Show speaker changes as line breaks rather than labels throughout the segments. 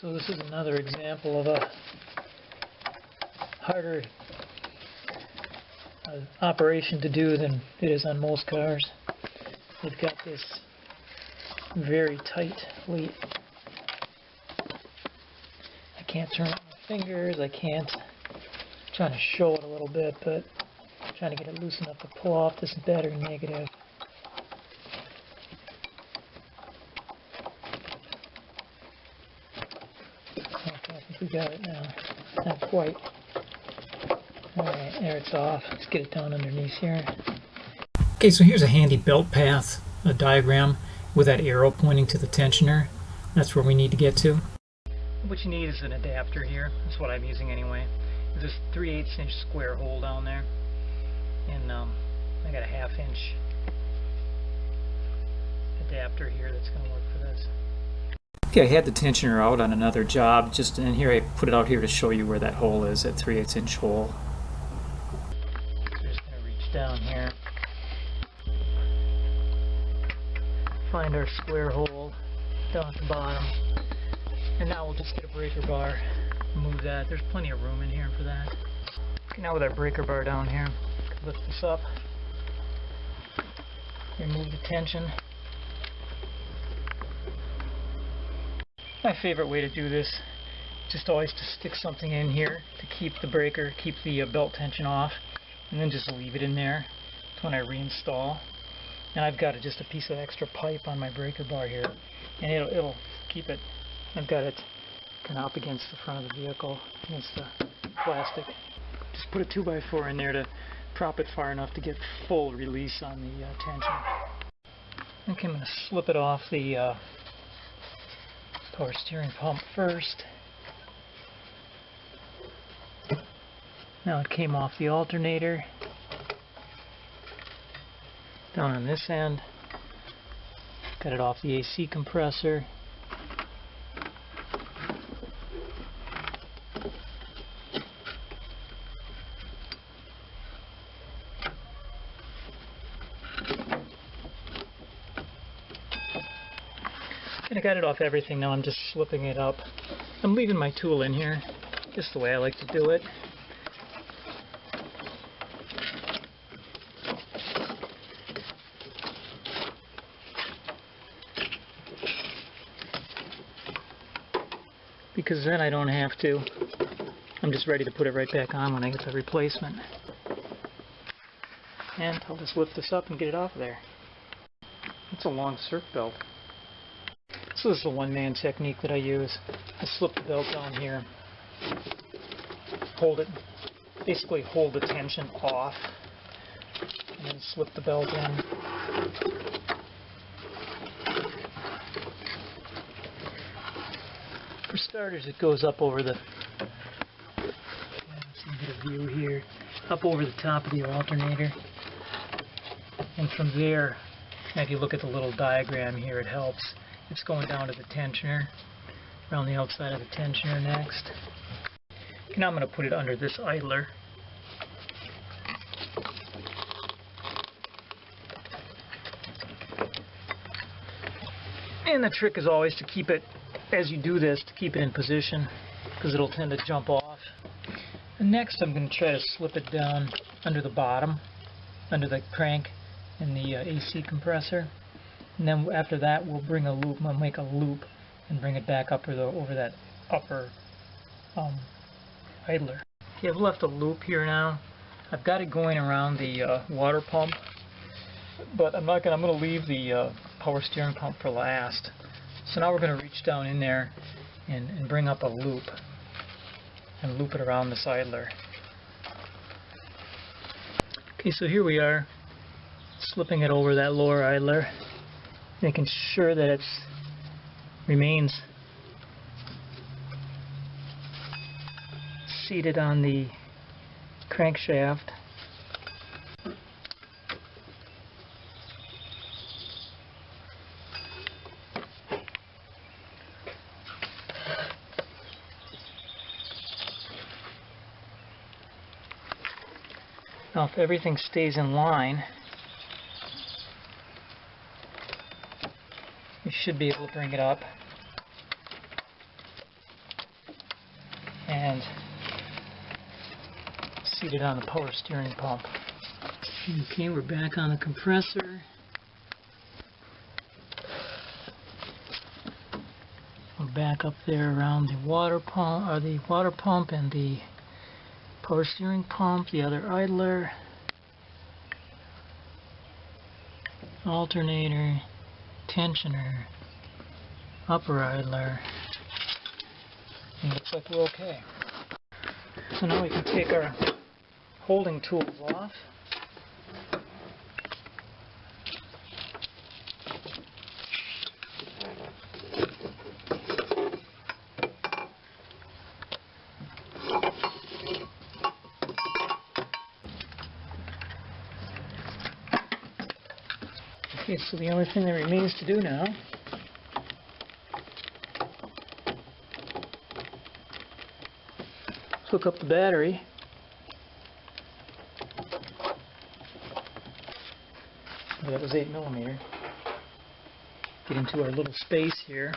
So this is another example of a harder operation to do than it is on most cars. They've got this very tight lead. I can't turn up my fingers, I'm trying to show it a little bit, but I'm trying to get it loose enough to pull off this battery negative. Okay, I think we got it now. Not quite. Alright, there it's off. Let's get it down underneath here. Okay, so here's a handy belt path, a diagram with that arrow pointing to the tensioner. That's where we need to get to. What you need is an adapter here. That's what I'm using anyway. There's this 3/8 inch square hole down there. And I got a 1/2 inch adapter here that's going to work for this. Okay, I had the tensioner out on another job, and here I put it out here to show you where that hole is, that 3/8 inch hole. So just going to reach down here, find our square hole down at the bottom, and now we'll just get a breaker bar, move that. There's plenty of room in here for that. Okay, now with our breaker bar down here, lift this up, remove the tension. My favorite way to do this, just always to stick something in here to keep the breaker, keep the belt tension off, and then just leave it in there when I reinstall. And I've got just a piece of extra pipe on my breaker bar here, and it'll keep it. I've got it kind of up against the front of the vehicle, against the plastic. Just put a 2x4 in there to prop it far enough to get full release on the tension. Okay, I'm going to slip it off the power steering pump first. Now it came off the alternator. Down on this end. Got it off the AC compressor. And I got it off everything now, I'm just slipping it up. I'm leaving my tool in here, just the way I like to do it. Because then I don't have to. I'm just ready to put it right back on when I get the replacement. And I'll just lift this up and get it off of there. It's a long circ belt. So this is a one-man technique that I use. I slip the belt down here, hold it, basically hold the tension off, and then slip the belt in. For starters, it goes up over the, let's get a view here, up over the top of the alternator, and from there, if you look at the little diagram here, it helps. It's going down to the tensioner, around the outside of the tensioner next. Okay, now I'm going to put it under this idler. And the trick is always to keep it, as you do this, to keep it in position, because it'll tend to jump off. And next I'm going to try to slip it down under the bottom, under the crank and the AC compressor. And then after that, we'll bring a loop. We'll make a loop and bring it back up over that upper idler. Okay, I've left a loop here now. I've got it going around the water pump, but I'm going to leave the power steering pump for last. So now we're going to reach down in there and bring up a loop and loop it around this idler. Okay, so here we are, slipping it over that lower idler, making sure that it remains seated on the crankshaft. Now if everything stays in line, you should be able to bring it up. and seated on the power steering pump. Okay, we're back on the compressor. We're back up there around the water pump and the power steering pump, the other idler, alternator, tensioner, upper idler. And it looks like we're okay. So now we can take our holding tools off. Okay, so the only thing that remains to do now is hook up the battery. Oh, that was 8mm. Get into our little space here.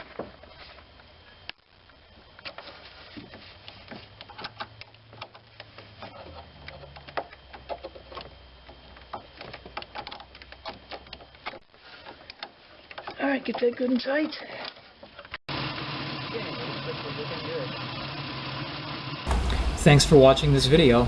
Alright, get that good and tight. Thanks for watching this video.